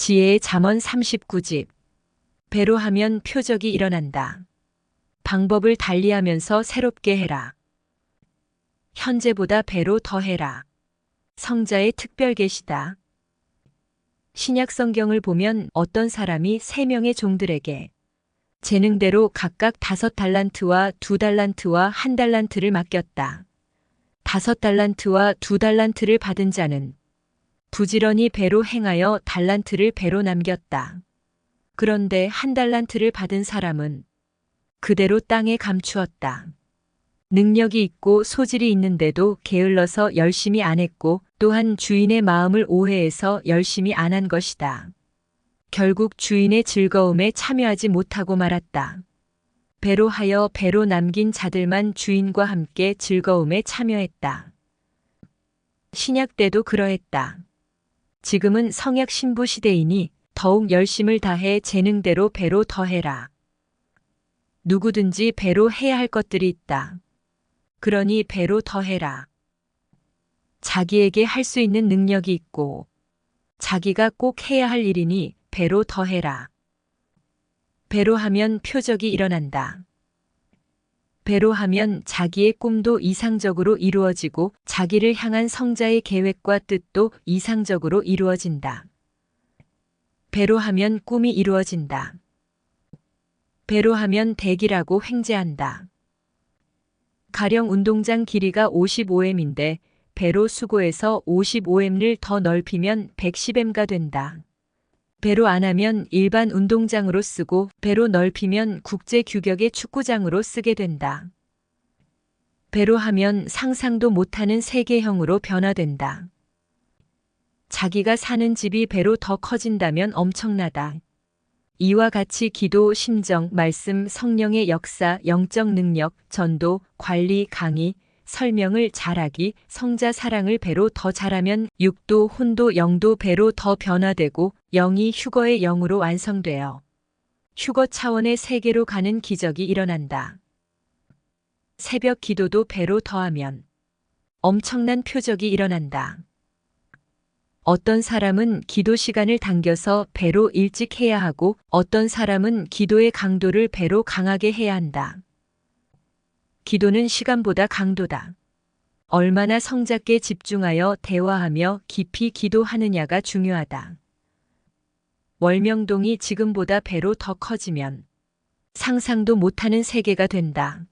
지혜의 잠언 39집. 배로 하면 표적이 일어난다. 방법을 달리하면서 새롭게 해라. 현재보다 배로 더해라. 성자의 특별 계시다. 신약 성경을 보면 어떤 사람이 3명의 종들에게 재능대로 각각 5달란트와 2달란트와 1달란트를 맡겼다. 5달란트와 2달란트를 받은 자는 부지런히 배로 행하여 달란트를 배로 남겼다. 그런데 1달란트를 받은 사람은 그대로 땅에 감추었다. 능력이 있고 소질이 있는데도 게을러서 열심히 안 했고 또한 주인의 마음을 오해해서 열심히 안 한 것이다. 결국 주인의 즐거움에 참여하지 못하고 말았다. 배로 하여 배로 남긴 자들만 주인과 함께 즐거움에 참여했다. 신약 때도 그러했다. 지금은 성약 신부 시대이니 더욱 열심을 다해 재능대로 배로 더해라. 누구든지 배로 해야 할 것들이 있다. 그러니 배로 더해라. 자기에게 할 수 있는 능력이 있고 자기가 꼭 해야 할 일이니 배로 더해라. 배로 하면 표적이 일어난다. 배로 하면 자기의 꿈도 이상적으로 이루어지고 자기를 향한 성자의 계획과 뜻도 이상적으로 이루어진다. 배로 하면 꿈이 이루어진다. 배로 하면 대기라고 횡재한다. 가령 운동장 길이가 55m인데 배로 수고해서 55m를 더 넓히면 110m가 된다. 배로 안 하면 일반 운동장으로 쓰고 배로 넓히면 국제 규격의 축구장으로 쓰게 된다. 배로 하면 상상도 못하는 세계형으로 변화된다. 자기가 사는 집이 배로 더 커진다면 엄청나다. 이와 같이 기도, 심정, 말씀, 성령의 역사, 영적 능력, 전도, 관리, 강의, 설명을 잘하기, 성자 사랑을 배로 더 잘하면 육도, 혼도, 영도 배로 더 변화되고 영이 휴거의 영으로 완성되어 휴거 차원의 세계로 가는 기적이 일어난다. 새벽 기도도 배로 더하면 엄청난 표적이 일어난다. 어떤 사람은 기도 시간을 당겨서 배로 일찍 해야 하고 어떤 사람은 기도의 강도를 배로 강하게 해야 한다. 기도는 시간보다 강도다. 얼마나 성자께 집중하여 대화하며 깊이 기도하느냐가 중요하다. 월명동이 지금보다 배로 더 커지면 상상도 못하는 세계가 된다.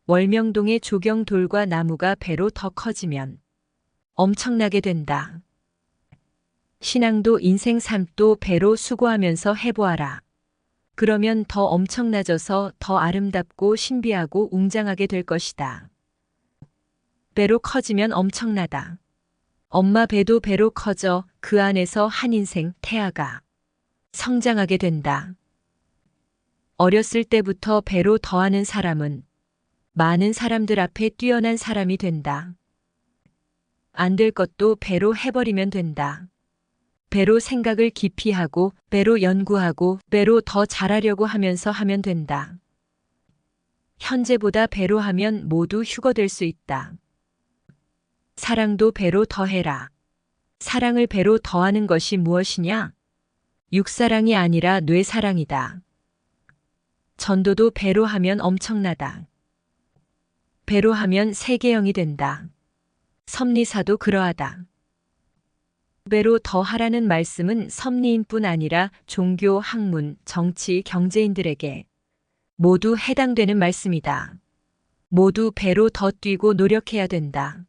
월명동의 조경돌과 나무가 배로 더 커지면 엄청나게 된다. 신앙도 인생 삶도 배로 수고하면서 해보아라. 그러면 더 엄청나져서 더 아름답고 신비하고 웅장하게 될 것이다. 배로 커지면 엄청나다. 엄마 배도 배로 커져 그 안에서 한 인생 태아가 성장하게 된다. 어렸을 때부터 배로 더하는 사람은 많은 사람들 앞에 뛰어난 사람이 된다. 안 될 것도 배로 해버리면 된다. 배로 생각을 깊이 하고 배로 연구하고 배로 더 잘하려고 하면서 하면 된다. 현재보다 배로 하면 모두 휴거될 수 있다. 사랑도 배로 더해라. 사랑을 배로 더하는 것이 무엇이냐? 육사랑이 아니라 뇌사랑이다. 전도도 배로 하면 엄청나다. 배로 하면 세계형이 된다. 섭리사도 그러하다. 배로 더하라는 말씀은 섭리인뿐 아니라 종교, 학문, 정치, 경제인들에게 모두 해당되는 말씀이다. 모두 배로 더 뛰고 노력해야 된다.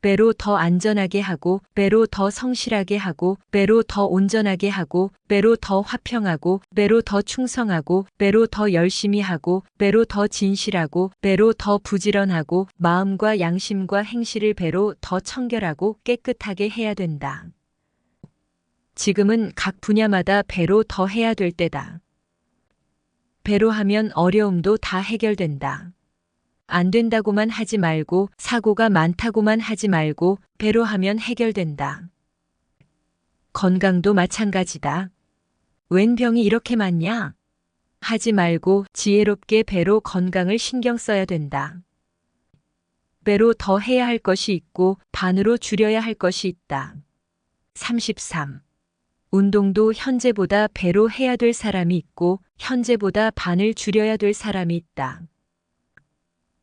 배로 더 안전하게 하고, 배로 더 성실하게 하고, 배로 더 온전하게 하고, 배로 더 화평하고, 배로 더 충성하고, 배로 더 열심히 하고, 배로 더 진실하고, 배로 더 부지런하고, 마음과 양심과 행실을 배로 더 청결하고 깨끗하게 해야 된다. 지금은 각 분야마다 배로 더 해야 될 때다. 배로 하면 어려움도 다 해결된다. 안 된다고만 하지 말고 사고가 많다고만 하지 말고 배로 하면 해결된다. 건강도 마찬가지다. 웬 병이 이렇게 많냐? 하지 말고 지혜롭게 배로 건강을 신경 써야 된다. 배로 더 해야 할 것이 있고 반으로 줄여야 할 것이 있다. 33. 운동도 현재보다 배로 해야 될 사람이 있고 현재보다 반을 줄여야 될 사람이 있다.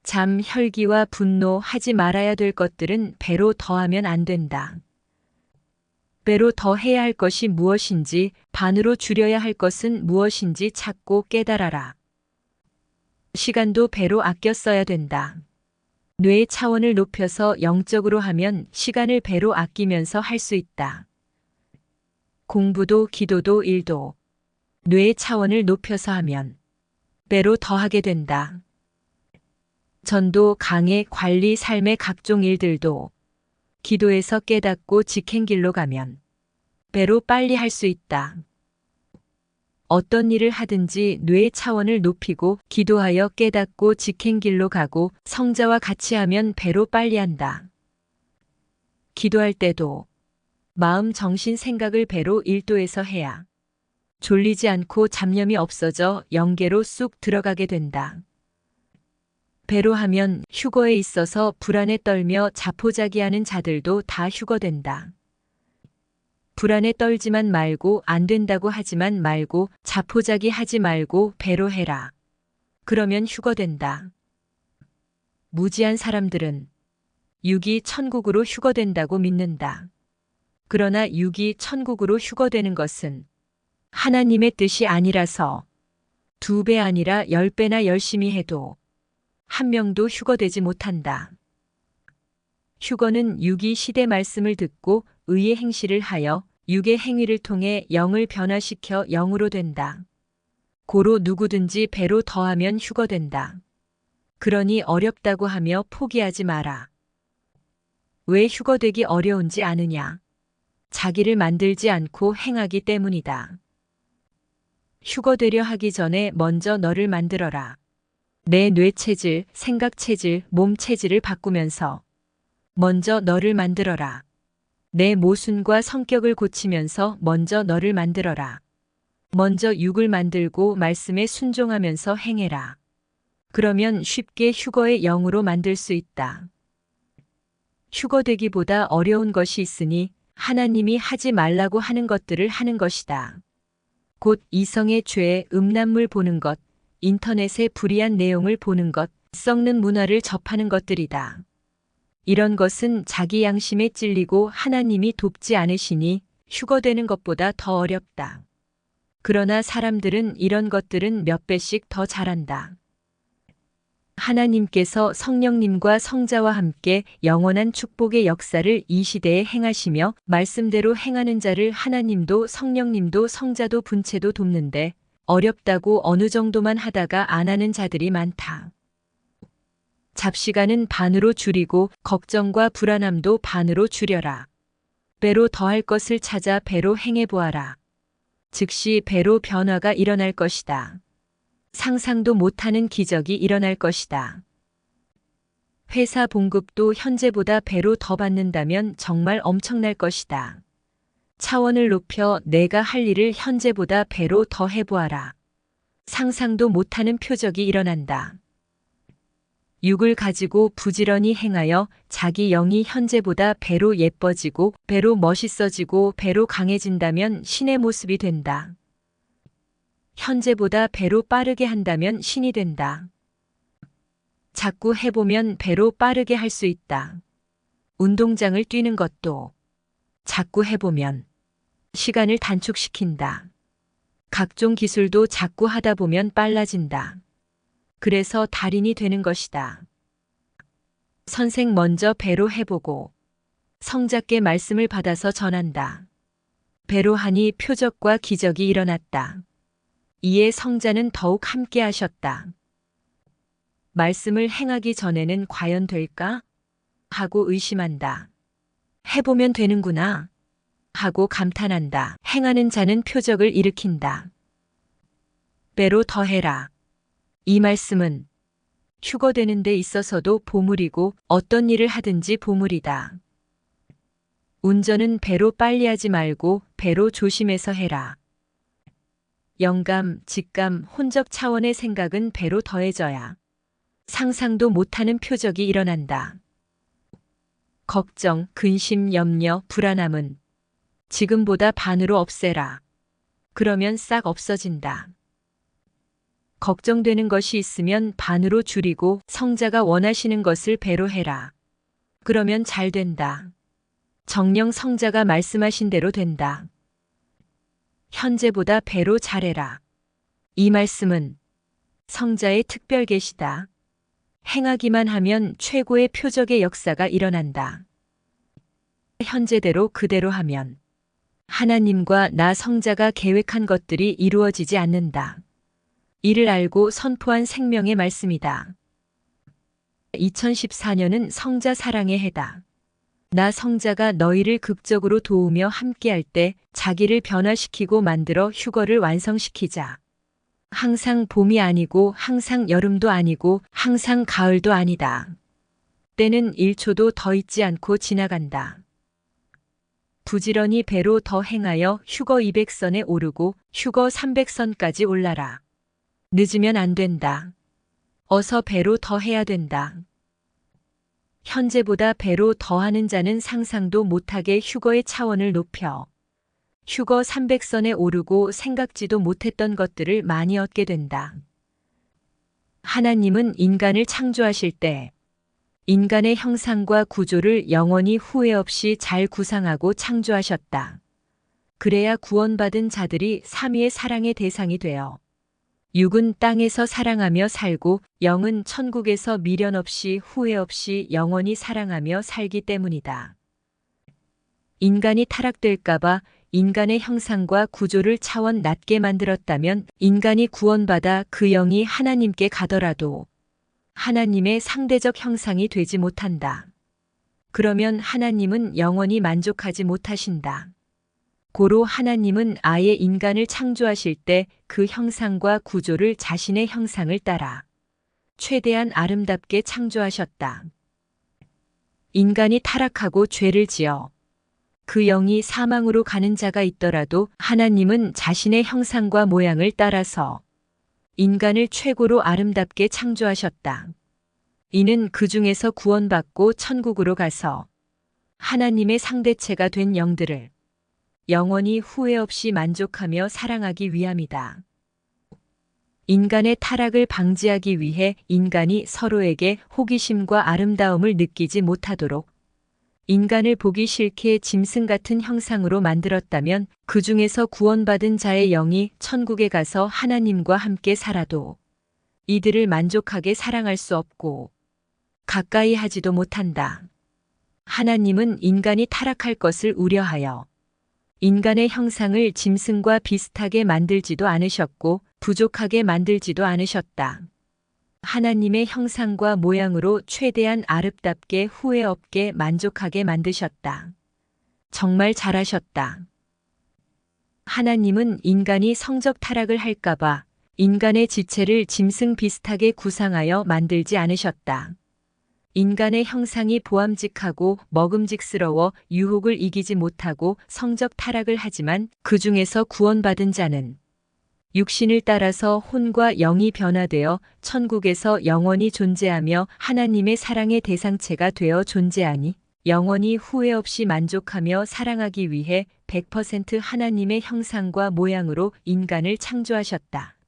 잠, 혈기와 분노, 하지 말아야 될 것들은 배로 더하면 안 된다. 배로 더 해야 할 것이 무엇인지, 반으로 줄여야 할 것은 무엇인지 찾고 깨달아라. 시간도 배로 아껴 써야 된다. 뇌의 차원을 높여서 영적으로 하면 시간을 배로 아끼면서 할 수 있다. 공부도 기도도 일도 뇌의 차원을 높여서 하면 배로 더하게 된다. 전도, 강해, 관리, 삶의 각종 일들도 기도에서 깨닫고 직행 길로 가면 배로 빨리 할 수 있다. 어떤 일을 하든지 뇌의 차원을 높이고 기도하여 깨닫고 직행 길로 가고 성자와 같이 하면 배로 빨리 한다. 기도할 때도 마음, 정신, 생각을 배로 1도에서 해야 졸리지 않고 잡념이 없어져 영계로 쑥 들어가게 된다. 배로 하면 휴거에 있어서 불안에 떨며 자포자기하는 자들도 다 휴거된다. 불안에 떨지만 말고 안 된다고 하지만 말고 자포자기 하지 말고 배로 해라. 그러면 휴거된다. 무지한 사람들은 육이 천국으로 휴거된다고 믿는다. 그러나 육이 천국으로 휴거되는 것은 하나님의 뜻이 아니라서 2배 아니라 10배나 열심히 해도 한 명도 휴거되지 못한다. 휴거는 육이 시대 말씀을 듣고 의의 행실을 하여 육의 행위를 통해 영을 변화시켜 영으로 된다. 고로 누구든지 배로 더하면 휴거된다. 그러니 어렵다고 하며 포기하지 마라. 왜 휴거되기 어려운지 아느냐? 자기를 만들지 않고 행하기 때문이다. 휴거되려 하기 전에 먼저 너를 만들어라. 내 뇌체질, 생각체질, 몸체질을 바꾸면서 먼저 너를 만들어라. 내 모순과 성격을 고치면서 먼저 너를 만들어라. 먼저 육을 만들고 말씀에 순종하면서 행해라. 그러면 쉽게 휴거의 영으로 만들 수 있다. 휴거되기보다 어려운 것이 있으니 하나님이 하지 말라고 하는 것들을 하는 것이다. 곧 이성의 죄, 음란물 보는 것, 인터넷의 불이한 내용을 보는 것, 썩는 문화를 접하는 것들이다. 이런 것은 자기 양심에 찔리고 하나님이 돕지 않으시니 휴거되는 것보다 더 어렵다. 그러나 사람들은 이런 것들은 몇 배씩 더 잘한다. 하나님께서 성령님과 성자와 함께 영원한 축복의 역사를 이 시대에 행하시며 말씀대로 행하는 자를 하나님도 성령님도 성자도 분체도 돕는데 어렵다고 어느 정도만 하다가 안 하는 자들이 많다. 잡시간은 반으로 줄이고 걱정과 불안함도 반으로 줄여라. 배로 더할 것을 찾아 배로 행해보아라. 즉시 배로 변화가 일어날 것이다. 상상도 못하는 기적이 일어날 것이다. 회사 봉급도 현재보다 배로 더 받는다면 정말 엄청날 것이다. 차원을 높여 내가 할 일을 현재보다 배로 더 해보아라. 상상도 못하는 표적이 일어난다. 육을 가지고 부지런히 행하여 자기 영이 현재보다 배로 예뻐지고 배로 멋있어지고 배로 강해진다면 신의 모습이 된다. 현재보다 배로 빠르게 한다면 신이 된다. 자꾸 해보면 배로 빠르게 할 수 있다. 운동장을 뛰는 것도 자꾸 해보면 시간을 단축시킨다. 각종 기술도 자꾸 하다 보면 빨라진다. 그래서 달인이 되는 것이다. 선생 먼저 배로 해보고 성자께 말씀을 받아서 전한다. 배로 하니 표적과 기적이 일어났다. 이에 성자는 더욱 함께 하셨다. 말씀을 행하기 전에는 과연 될까? 하고 의심한다. 해보면 되는구나. 하고 감탄한다. 행하는 자는 표적을 일으킨다. 배로 더해라. 이 말씀은 휴거되는 데 있어서도 보물이고 어떤 일을 하든지 보물이다. 운전은 배로 빨리 하지 말고 배로 조심해서 해라. 영감, 직감, 혼적 차원의 생각은 배로 더해져야 상상도 못하는 표적이 일어난다. 걱정, 근심, 염려, 불안함은 지금보다 반으로 없애라. 그러면 싹 없어진다. 걱정되는 것이 있으면 반으로 줄이고 성자가 원하시는 것을 배로 해라. 그러면 잘 된다. 정녕 성자가 말씀하신 대로 된다. 현재보다 배로 잘해라. 이 말씀은 성자의 특별 계시다. 행하기만 하면 최고의 표적의 역사가 일어난다. 현재대로 그대로 하면 하나님과 나 성자가 계획한 것들이 이루어지지 않는다. 이를 알고 선포한 생명의 말씀이다. 2014년은 성자 사랑의 해다. 나 성자가 너희를 극적으로 도우며 함께할 때 자기를 변화시키고 만들어 휴거를 완성시키자. 항상 봄이 아니고 항상 여름도 아니고 항상 가을도 아니다. 때는 1초도 더 있지 않고 지나간다. 부지런히 배로 더 행하여 휴거 200선에 오르고 휴거 300선까지 올라라. 늦으면 안 된다. 어서 배로 더 해야 된다. 현재보다 배로 더하는 자는 상상도 못하게 휴거의 차원을 높여 휴거 300선에 오르고 생각지도 못했던 것들을 많이 얻게 된다. 하나님은 인간을 창조하실 때 인간의 형상과 구조를 영원히 후회 없이 잘 구상하고 창조하셨다. 그래야 구원받은 자들이 삼위의 사랑의 대상이 되어 육은 땅에서 사랑하며 살고 영은 천국에서 미련 없이 후회 없이 영원히 사랑하며 살기 때문이다. 인간이 타락될까봐 인간의 형상과 구조를 차원 낮게 만들었다면 인간이 구원받아 그 영이 하나님께 가더라도 하나님의 상대적 형상이 되지 못한다. 그러면 하나님은 영원히 만족하지 못하신다. 고로 하나님은 아예 인간을 창조하실 때 그 형상과 구조를 자신의 형상을 따라 최대한 아름답게 창조하셨다. 인간이 타락하고 죄를 지어 그 영이 사망으로 가는 자가 있더라도 하나님은 자신의 형상과 모양을 따라서 인간을 최고로 아름답게 창조하셨다. 이는 그 중에서 구원받고 천국으로 가서 하나님의 상대체가 된 영들을 영원히 후회 없이 만족하며 사랑하기 위함이다. 인간의 타락을 방지하기 위해 인간이 서로에게 호기심과 아름다움을 느끼지 못하도록 인간을 보기 싫게 짐승 같은 형상으로 만들었다면 그 중에서 구원받은 자의 영이 천국에 가서 하나님과 함께 살아도 이들을 만족하게 사랑할 수 없고 가까이 하지도 못한다. 하나님은 인간이 타락할 것을 우려하여 인간의 형상을 짐승과 비슷하게 만들지도 않으셨고 부족하게 만들지도 않으셨다. 하나님의 형상과 모양으로 최대한 아름답게 후회 없게 만족하게 만드셨다. 정말 잘하셨다. 하나님은 인간이 성적 타락을 할까봐 인간의 지체를 짐승 비슷하게 구상하여 만들지 않으셨다. 인간의 형상이 보암직하고 먹음직스러워 유혹을 이기지 못하고 성적 타락을 하지만 그 중에서 구원받은 자는 육신을 따라서 혼과 영이 변화되어 천국에서 영원히 존재하며 하나님의 사랑의 대상체가 되어 존재하니 영원히 후회 없이 만족하며 사랑하기 위해 100% 하나님의 형상과 모양으로 인간을 창조하셨다.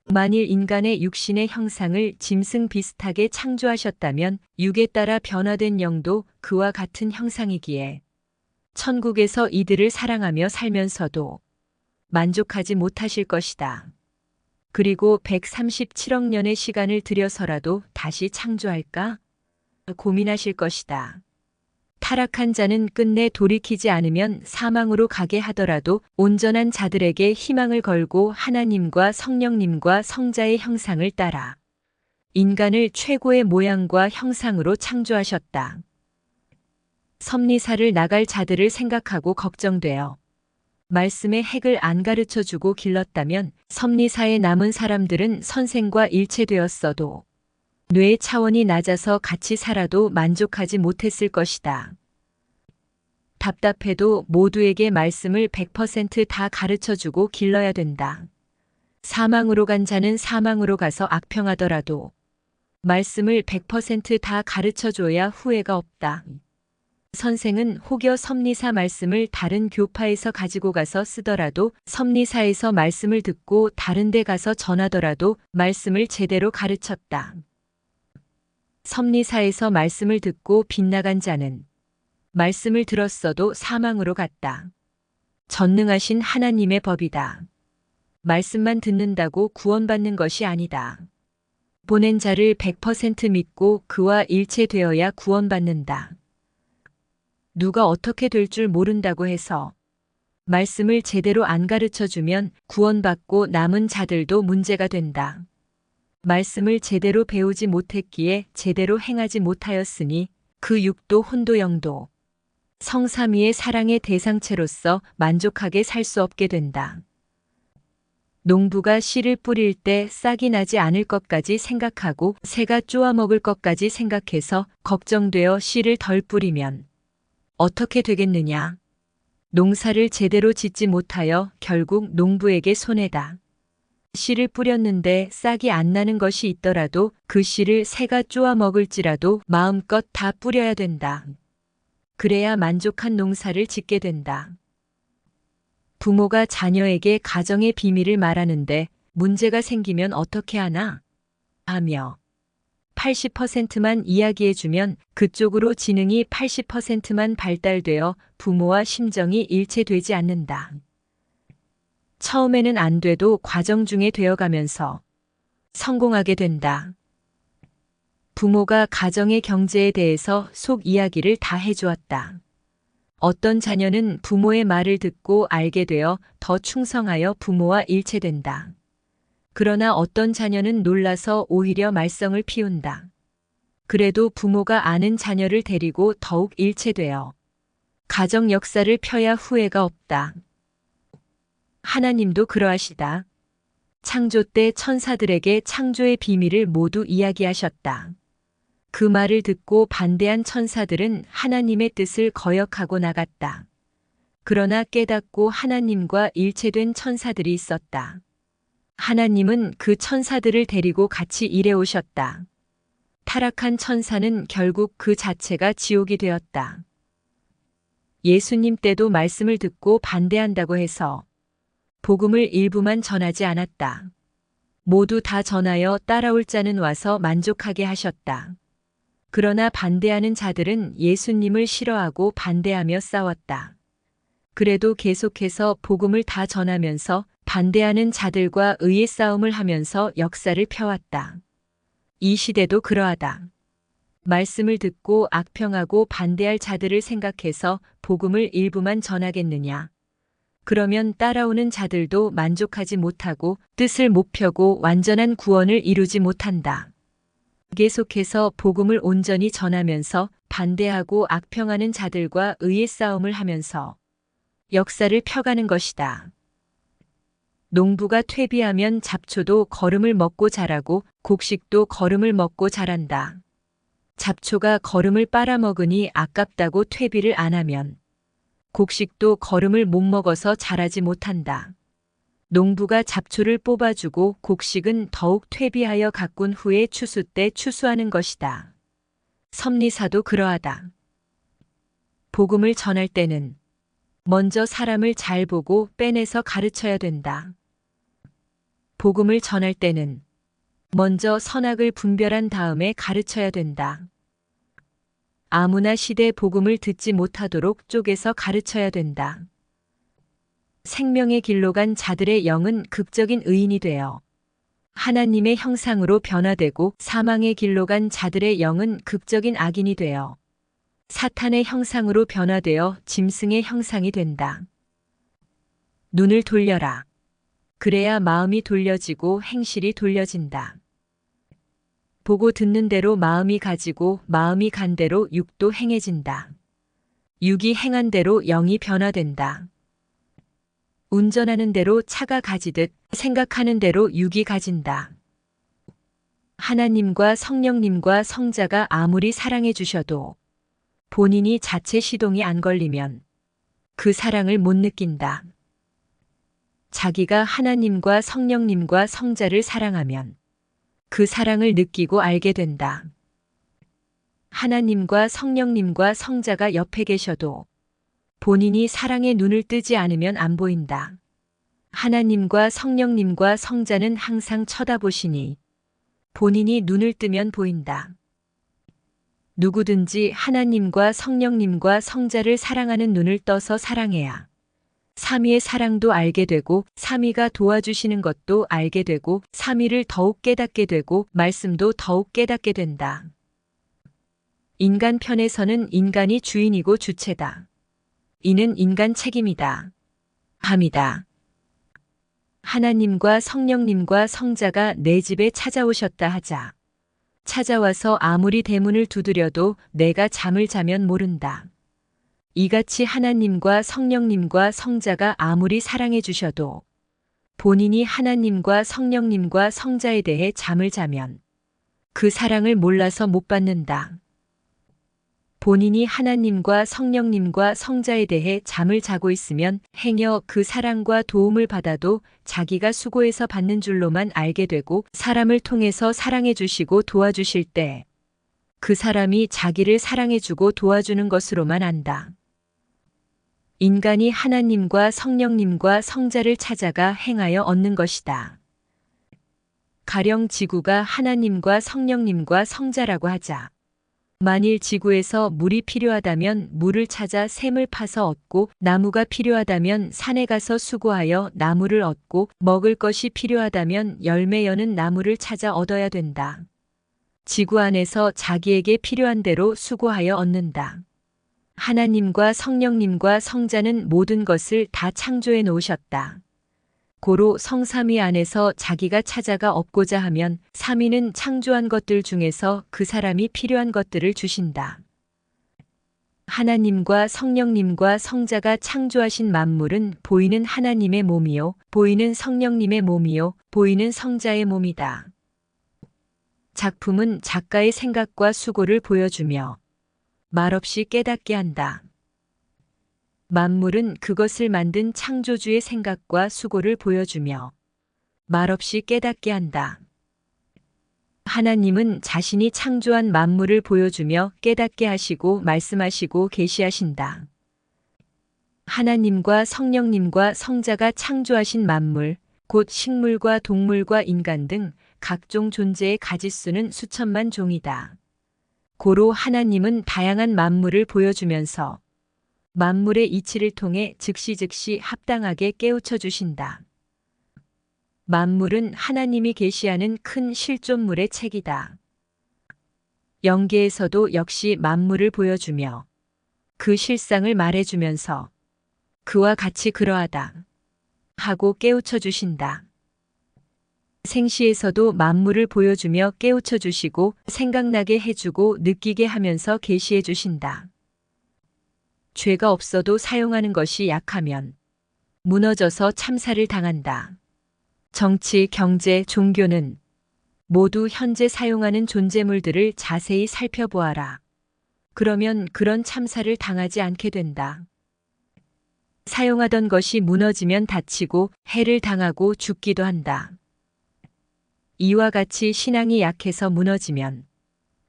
만일 인간의 육신의 형상을 짐승 비슷하게 창조하셨다면 육에 따라 변화된 영도 그와 같은 형상이기에 천국에서 이들을 사랑하며 살면서도 만족하지 못하실 것이다. 그리고 137억 년의 시간을 들여서라도 다시 창조할까? 고민하실 것이다. 타락한 자는 끝내 돌이키지 않으면 사망으로 가게 하더라도 온전한 자들에게 희망을 걸고 하나님과 성령님과 성자의 형상을 따라 인간을 최고의 모양과 형상으로 창조하셨다. 섭리사를 나갈 자들을 생각하고 걱정되어 말씀의 핵을 안 가르쳐주고 길렀다면 섭리사에 남은 사람들은 선생과 일체되었어도 뇌의 차원이 낮아서 같이 살아도 만족하지 못했을 것이다. 답답해도 모두에게 말씀을 100% 가르쳐주고 길러야 된다. 사망으로 간 자는 사망으로 가서 악평하더라도 말씀을 100% 가르쳐줘야 후회가 없다. 선생은 혹여 섭리사 말씀을 다른 교파에서 가지고 가서 쓰더라도 섭리사에서 말씀을 듣고 다른 데 가서 전하더라도 말씀을 제대로 가르쳤다. 섭리사에서 말씀을 듣고 빗나간 자는 말씀을 들었어도 사망으로 갔다. 전능하신 하나님의 법이다. 말씀만 듣는다고 구원받는 것이 아니다. 보낸 자를 100% 믿고 그와 일체되어야 구원받는다. 누가 어떻게 될 줄 모른다고 해서 말씀을 제대로 안 가르쳐 주면 구원받고 남은 자들도 문제가 된다. 말씀을 제대로 배우지 못했기에 제대로 행하지 못하였으니 그 육도 혼도 영도 성삼위의 사랑의 대상체로서 만족하게 살 수 없게 된다. 농부가 씨를 뿌릴 때 싹이 나지 않을 것까지 생각하고 새가 쪼아먹을 것까지 생각해서 걱정되어 씨를 덜 뿌리면 어떻게 되겠느냐? 농사를 제대로 짓지 못하여 결국 농부에게 손해다. 씨를 뿌렸는데 싹이 안 나는 것이 있더라도 그 씨를 새가 쪼아 먹을지라도 마음껏 다 뿌려야 된다. 그래야 만족한 농사를 짓게 된다. 부모가 자녀에게 가정의 비밀을 말하는데 문제가 생기면 어떻게 하나? 하며 80%만 이야기해주면 그쪽으로 지능이 80%만 발달되어 부모와 심정이 일체되지 않는다. 처음에는 안 돼도 과정 중에 되어가면서 성공하게 된다. 부모가 가정의 경제에 대해서 속 이야기를 다 해주었다. 어떤 자녀는 부모의 말을 듣고 알게 되어 더 충성하여 부모와 일체된다. 그러나 어떤 자녀는 놀라서 오히려 말썽을 피운다. 그래도 부모가 아는 자녀를 데리고 더욱 일체되어 가정 역사를 펴야 후회가 없다. 하나님도 그러하시다. 창조 때 천사들에게 창조의 비밀을 모두 이야기하셨다. 그 말을 듣고 반대한 천사들은 하나님의 뜻을 거역하고 나갔다. 그러나 깨닫고 하나님과 일체된 천사들이 있었다. 하나님은 그 천사들을 데리고 같이 일해 오셨다. 타락한 천사는 결국 그 자체가 지옥이 되었다. 예수님 때도 말씀을 듣고 반대한다고 해서 복음을 일부만 전하지 않았다. 모두 다 전하여 따라올 자는 와서 만족하게 하셨다. 그러나 반대하는 자들은 예수님을 싫어하고 반대하며 싸웠다. 그래도 계속해서 복음을 다 전하면서 반대하는 자들과 의의 싸움을 하면서 역사를 펴왔다. 이 시대도 그러하다. 말씀을 듣고 악평하고 반대할 자들을 생각해서 복음을 일부만 전하겠느냐. 그러면 따라오는 자들도 만족하지 못하고 뜻을 못 펴고 완전한 구원을 이루지 못한다. 계속해서 복음을 온전히 전하면서 반대하고 악평하는 자들과 의의 싸움을 하면서 역사를 펴가는 것이다. 농부가 퇴비하면 잡초도 거름을 먹고 자라고 곡식도 거름을 먹고 자란다. 잡초가 거름을 빨아먹으니 아깝다고 퇴비를 안 하면 곡식도 거름을 못 먹어서 자라지 못한다. 농부가 잡초를 뽑아주고 곡식은 더욱 퇴비하여 가꾼 후에 추수 때 추수하는 것이다. 섭리사도 그러하다. 복음을 전할 때는 먼저 사람을 잘 보고 빼내서 가르쳐야 된다. 복음을 전할 때는 먼저 선악을 분별한 다음에 가르쳐야 된다. 아무나 시대 복음을 듣지 못하도록 쪼개서 가르쳐야 된다. 생명의 길로 간 자들의 영은 극적인 의인이 되어 하나님의 형상으로 변화되고 사망의 길로 간 자들의 영은 극적인 악인이 되어 사탄의 형상으로 변화되어 짐승의 형상이 된다. 눈을 돌려라. 그래야 마음이 돌려지고 행실이 돌려진다. 보고 듣는 대로 마음이 가지고 마음이 간 대로 육도 행해진다. 육이 행한 대로 영이 변화된다. 운전하는 대로 차가 가지듯 생각하는 대로 육이 가진다. 하나님과 성령님과 성자가 아무리 사랑해 주셔도 본인이 자체 시동이 안 걸리면 그 사랑을 못 느낀다. 자기가 하나님과 성령님과 성자를 사랑하면 그 사랑을 느끼고 알게 된다. 하나님과 성령님과 성자가 옆에 계셔도 본인이 사랑의 눈을 뜨지 않으면 안 보인다. 하나님과 성령님과 성자는 항상 쳐다보시니 본인이 눈을 뜨면 보인다. 누구든지 하나님과 성령님과 성자를 사랑하는 눈을 떠서 사랑해야 삼위의 사랑도 알게 되고 삼위가 도와주시는 것도 알게 되고 삼위를 더욱 깨닫게 되고 말씀도 더욱 깨닫게 된다. 인간 편에서는 인간이 주인이고 주체다. 이는 인간 책임이다. 함이다. 하나님과 성령님과 성자가 내 집에 찾아오셨다 하자. 찾아와서 아무리 대문을 두드려도 내가 잠을 자면 모른다. 이같이 하나님과 성령님과 성자가 아무리 사랑해 주셔도 본인이 하나님과 성령님과 성자에 대해 잠을 자면 그 사랑을 몰라서 못 받는다. 본인이 하나님과 성령님과 성자에 대해 잠을 자고 있으면 행여 그 사랑과 도움을 받아도 자기가 수고해서 받는 줄로만 알게 되고 사람을 통해서 사랑해 주시고 도와주실 때 그 사람이 자기를 사랑해 주고 도와주는 것으로만 안다. 인간이 하나님과 성령님과 성자를 찾아가 행하여 얻는 것이다. 가령 지구가 하나님과 성령님과 성자라고 하자. 만일 지구에서 물이 필요하다면 물을 찾아 샘을 파서 얻고 나무가 필요하다면 산에 가서 수고하여 나무를 얻고 먹을 것이 필요하다면 열매 여는 나무를 찾아 얻어야 된다. 지구 안에서 자기에게 필요한 대로 수고하여 얻는다. 하나님과 성령님과 성자는 모든 것을 다 창조해 놓으셨다. 고로 성삼위 안에서 자기가 찾아가 얻고자 하면 삼위는 창조한 것들 중에서 그 사람이 필요한 것들을 주신다. 하나님과 성령님과 성자가 창조하신 만물은 보이는 하나님의 몸이요, 보이는 성령님의 몸이요, 보이는 성자의 몸이다. 작품은 작가의 생각과 수고를 보여주며 말없이 깨닫게 한다. 만물은 그것을 만든 창조주의 생각과 수고를 보여주며 말없이 깨닫게 한다. 하나님은 자신이 창조한 만물을 보여주며 깨닫게 하시고 말씀하시고 계시하신다. 하나님과 성령님과 성자가 창조하신 만물, 곧 식물과 동물과 인간 등 각종 존재의 가짓수는 수천만 종이다. 고로 하나님은 다양한 만물을 보여주면서 만물의 이치를 통해 즉시 합당하게 깨우쳐 주신다. 만물은 하나님이 계시하는 큰 실존물의 책이다. 영계에서도 역시 만물을 보여주며 그 실상을 말해주면서 그와 같이 그러하다 하고 깨우쳐 주신다. 생시에서도 만물을 보여주며 깨우쳐 주시고 생각나게 해주고 느끼게 하면서 계시해 주신다. 죄가 없어도 사용하는 것이 약하면 무너져서 참사를 당한다. 정치, 경제, 종교는 모두 현재 사용하는 존재물들을 자세히 살펴보아라. 그러면 그런 참사를 당하지 않게 된다. 사용하던 것이 무너지면 다치고 해를 당하고 죽기도 한다. 이와 같이 신앙이 약해서 무너지면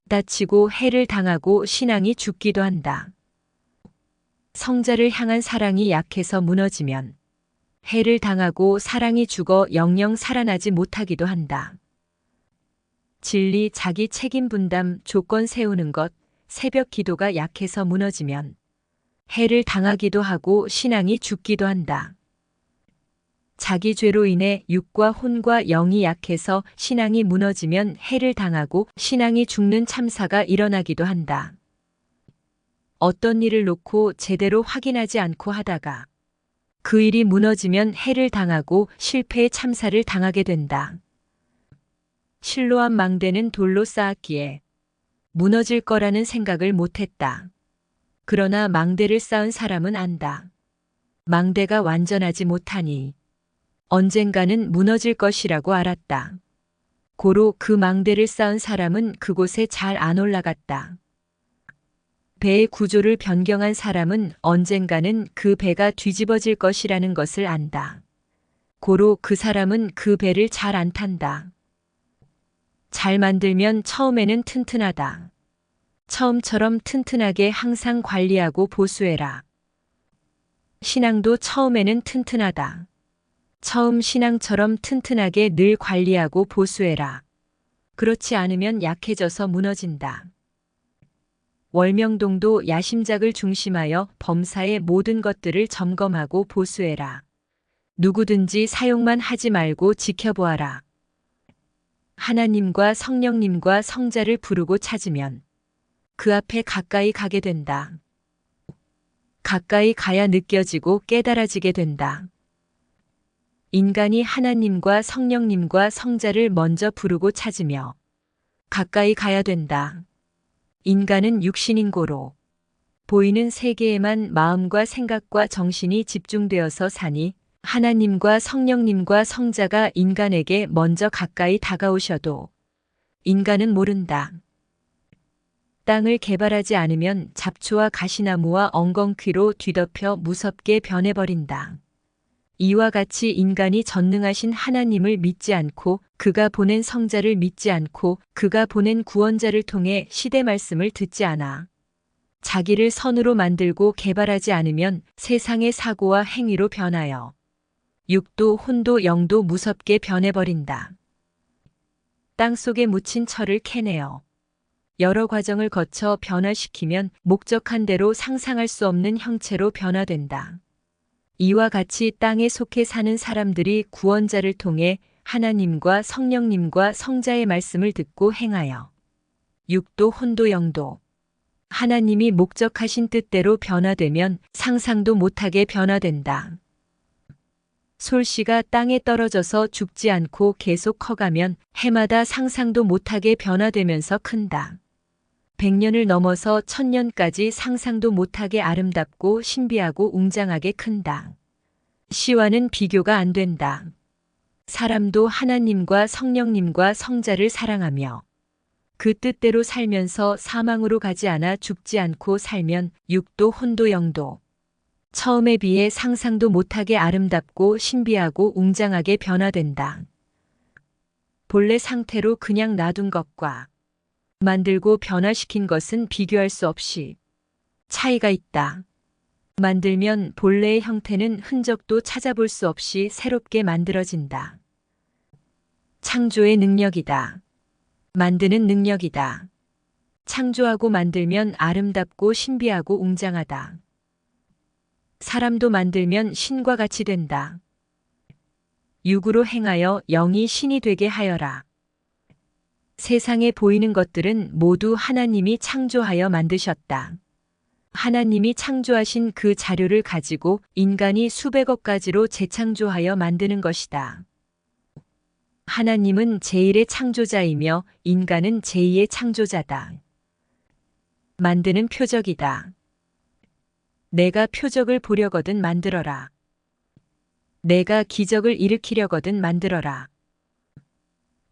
다치고 해를 당하고 신앙이 죽기도 한다. 성자를 향한 사랑이 약해서 무너지면 해를 당하고 사랑이 죽어 영영 살아나지 못하기도 한다. 진리, 자기 책임 분담, 조건 세우는 것, 새벽 기도가 약해서 무너지면 해를 당하기도 하고 신앙이 죽기도 한다. 자기 죄로 인해 육과 혼과 영이 약해서 신앙이 무너지면 해를 당하고 신앙이 죽는 참사가 일어나기도 한다. 어떤 일을 놓고 제대로 확인하지 않고 하다가 그 일이 무너지면 해를 당하고 실패의 참사를 당하게 된다. 실로암 망대는 돌로 쌓았기에 무너질 거라는 생각을 못했다. 그러나 망대를 쌓은 사람은 안다. 망대가 완전하지 못하니 언젠가는 무너질 것이라고 알았다. 고로 그 망대를 쌓은 사람은 그곳에 잘 안 올라갔다. 배의 구조를 변경한 사람은 언젠가는 그 배가 뒤집어질 것이라는 것을 안다. 고로 그 사람은 그 배를 잘 안 탄다. 잘 만들면 처음에는 튼튼하다. 잘 처음처럼 튼튼하게 항상 관리하고 보수해라. 신앙도 처음에는 튼튼하다. 처음 신앙처럼 튼튼하게 늘 관리하고 보수해라. 그렇지 않으면 약해져서 무너진다. 월명동도 야심작을 중심하여 범사의 모든 것들을 점검하고 보수해라. 누구든지 사용만 하지 말고 지켜보아라. 하나님과 성령님과 성자를 부르고 찾으면 그 앞에 가까이 가게 된다. 가까이 가야 느껴지고 깨달아지게 된다. 인간이 하나님과 성령님과 성자를 먼저 부르고 찾으며 가까이 가야 된다. 인간은 육신인 고로 보이는 세계에만 마음과 생각과 정신이 집중되어서 사니 하나님과 성령님과 성자가 인간에게 먼저 가까이 다가오셔도 인간은 모른다. 땅을 개발하지 않으면 잡초와 가시나무와 엉겅퀴로 뒤덮여 무섭게 변해버린다. 이와 같이 인간이 전능하신 하나님을 믿지 않고 그가 보낸 성자를 믿지 않고 그가 보낸 구원자를 통해 시대 말씀을 듣지 않아 자기를 선으로 만들고 개발하지 않으면 세상의 사고와 행위로 변하여 육도 혼도 영도 무섭게 변해버린다. 땅속에 묻힌 철을 캐내어 여러 과정을 거쳐 변화시키면 목적한 대로 상상할 수 없는 형체로 변화된다. 이와 같이 땅에 속해 사는 사람들이 구원자를 통해 하나님과 성령님과 성자의 말씀을 듣고 행하여 육도 혼도 영도 하나님이 목적하신 뜻대로 변화되면 상상도 못하게 변화된다. 솔씨가 땅에 떨어져서 죽지 않고 계속 커가면 해마다 상상도 못하게 변화되면서 큰다. 100년을 넘어서 1000년까지 상상도 못하게 아름답고 신비하고 웅장하게 큰다. 시와는 비교가 안 된다. 사람도 하나님과 성령님과 성자를 사랑하며 그 뜻대로 살면서 사망으로 가지 않아 죽지 않고 살면 육도 혼도 영도 처음에 비해 상상도 못하게 아름답고 신비하고 웅장하게 변화된다. 본래 상태로 그냥 놔둔 것과 만들고 변화시킨 것은 비교할 수 없이 차이가 있다. 만들면 본래의 형태는 흔적도 찾아볼 수 없이 새롭게 만들어진다. 창조의 능력이다. 만드는 능력이다. 창조하고 만들면 아름답고 신비하고 웅장하다. 사람도 만들면 신과 같이 된다. 육으로 행하여 영이 신이 되게 하여라. 세상에 보이는 것들은 모두 하나님이 창조하여 만드셨다. 하나님이 창조하신 그 자료를 가지고 인간이 수백억 가지로 재창조하여 만드는 것이다. 하나님은 제1의 창조자이며 인간은 제2의 창조자다. 만드는 표적이다. 내가 표적을 보려거든 만들어라. 내가 기적을 일으키려거든 만들어라.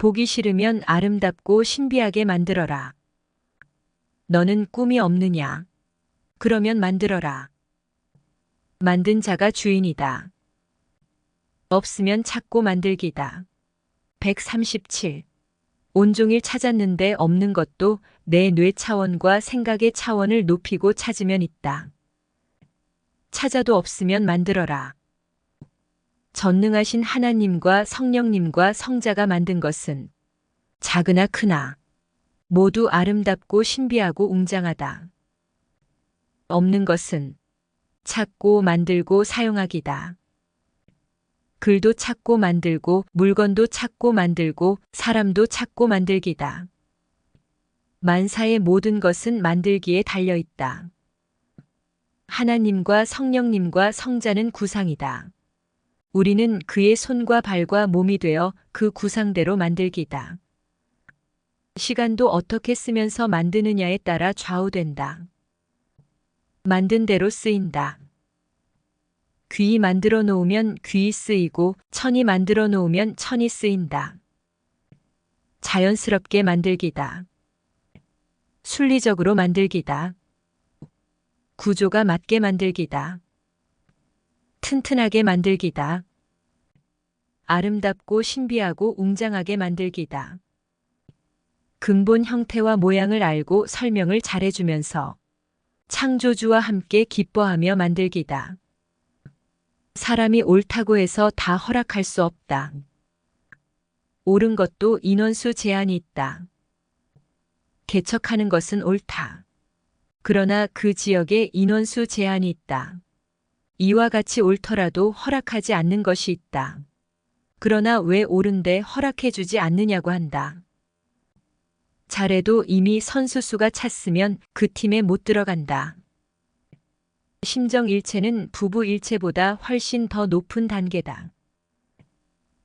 보기 싫으면 아름답고 신비하게 만들어라. 너는 꿈이 없느냐? 그러면 만들어라. 만든 자가 주인이다. 없으면 찾고 만들기다. 137. 온종일 찾았는데 없는 것도 내 뇌 차원과 생각의 차원을 높이고 찾으면 있다. 찾아도 없으면 만들어라. 전능하신 하나님과 성령님과 성자가 만든 것은 작으나 크나 모두 아름답고 신비하고 웅장하다. 없는 것은 찾고 만들고 사용하기다. 글도 찾고 만들고 물건도 찾고 만들고 사람도 찾고 만들기다. 만사의 모든 것은 만들기에 달려있다. 하나님과 성령님과 성자는 구상이다. 우리는 그의 손과 발과 몸이 되어 그 구상대로 만들기다. 시간도 어떻게 쓰면서 만드느냐에 따라 좌우된다. 만든 대로 쓰인다. 귀히 만들어 놓으면 귀히 쓰이고 천히 만들어 놓으면 천히 쓰인다. 자연스럽게 만들기다. 순리적으로 만들기다. 구조가 맞게 만들기다. 튼튼하게 만들기다. 아름답고 신비하고 웅장하게 만들기다. 근본 형태와 모양을 알고 설명을 잘해주면서 창조주와 함께 기뻐하며 만들기다. 사람이 옳다고 해서 다 허락할 수 없다. 옳은 것도 인원수 제한이 있다. 개척하는 것은 옳다. 그러나 그 지역에 인원수 제한이 있다. 이와 같이 옳더라도 허락하지 않는 것이 있다. 그러나 왜 옳은데 허락해주지 않느냐고 한다. 잘해도 이미 선수수가 찼으면 그 팀에 못 들어간다. 심정일체는 부부일체보다 훨씬 더 높은 단계다.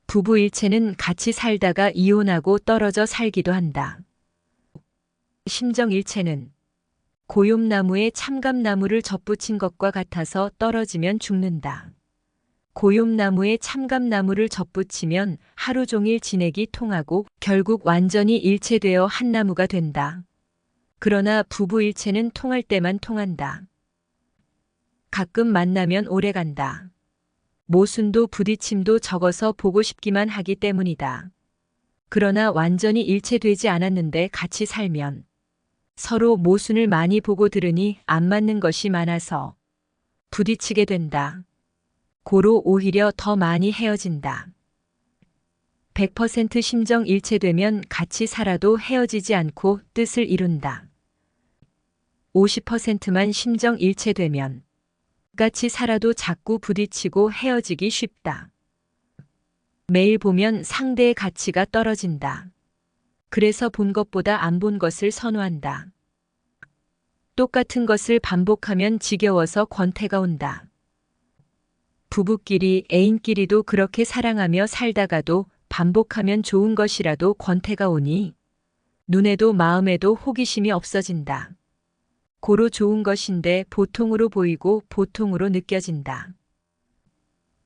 부부일체는 같이 살다가 이혼하고 떨어져 살기도 한다. 심정일체는 고욤나무에 참감나무를 접붙인 것과 같아서 떨어지면 죽는다. 고욤나무에 참감나무를 접붙이면 하루 종일 지내기 통하고 결국 완전히 일체되어 한 나무가 된다. 그러나 부부일체는 통할 때만 통한다. 가끔 만나면 오래간다. 모순도 부딪힘도 적어서 보고 싶기만 하기 때문이다. 그러나 완전히 일체되지 않았는데 같이 살면 서로 모순을 많이 보고 들으니 안 맞는 것이 많아서 부딪히게 된다. 고로 오히려 더 많이 헤어진다. 100% 심정 일체되면 같이 살아도 헤어지지 않고 뜻을 이룬다. 50%만 심정 일체되면 같이 살아도 자꾸 부딪히고 헤어지기 쉽다. 매일 보면 상대의 가치가 떨어진다. 그래서 본 것보다 안 본 것을 선호한다. 똑같은 것을 반복하면 지겨워서 권태가 온다. 부부끼리 애인끼리도 그렇게 사랑하며 살다가도 반복하면 좋은 것이라도 권태가 오니 눈에도 마음에도 호기심이 없어진다. 고로 좋은 것인데 보통으로 보이고 보통으로 느껴진다.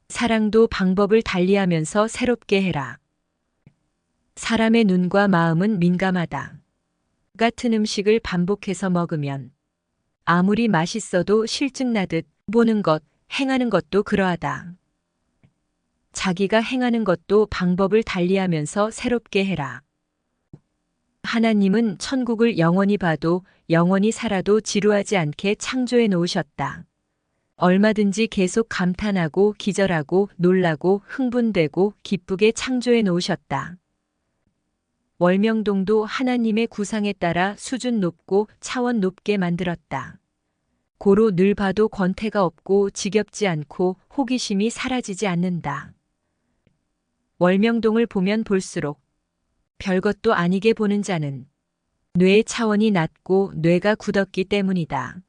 사랑도 방법을 달리하면서 새롭게 해라. 사람의 눈과 마음은 민감하다. 같은 음식을 반복해서 먹으면 아무리 맛있어도 실증 나듯 보는 것, 행하는 것도 그러하다. 자기가 행하는 것도 방법을 달리하면서 새롭게 해라. 하나님은 천국을 영원히 봐도 영원히 살아도 지루하지 않게 창조해 놓으셨다. 얼마든지 계속 감탄하고 기절하고 놀라고 흥분되고 기쁘게 창조해 놓으셨다. 월명동도 하나님의 구상에 따라 수준 높고 차원 높게 만들었다. 고로 늘 봐도 권태가 없고 지겹지 않고 호기심이 사라지지 않는다. 월명동을 보면 볼수록 별것도 아니게 보는 자는 뇌의 차원이 낮고 뇌가 굳었기 때문이다.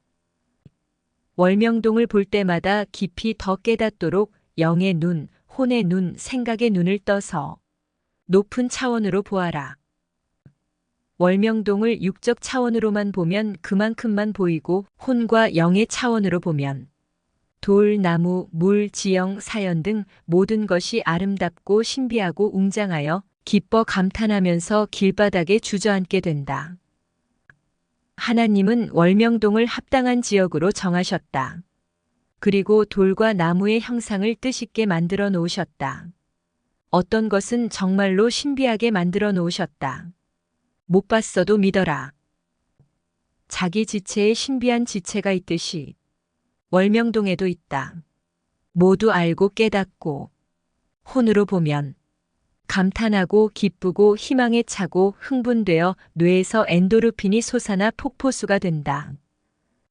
월명동을 볼 때마다 깊이 더 깨닫도록 영의 눈, 혼의 눈, 생각의 눈을 떠서 높은 차원으로 보아라. 월명동을 육적 차원으로만 보면 그만큼만 보이고 혼과 영의 차원으로 보면 돌, 나무, 물, 지형, 사연 등 모든 것이 아름답고 신비하고 웅장하여 기뻐 감탄하면서 길바닥에 주저앉게 된다. 하나님은 월명동을 합당한 지역으로 정하셨다. 그리고 돌과 나무의 형상을 뜻있게 만들어 놓으셨다. 어떤 것은 정말로 신비하게 만들어 놓으셨다. 못 봤어도 믿어라. 자기 지체에 신비한 지체가 있듯이 월명동에도 있다. 모두 알고 깨닫고 혼으로 보면 감탄하고 기쁘고 희망에 차고 흥분되어 뇌에서 엔도르핀이 솟아나 폭포수가 된다.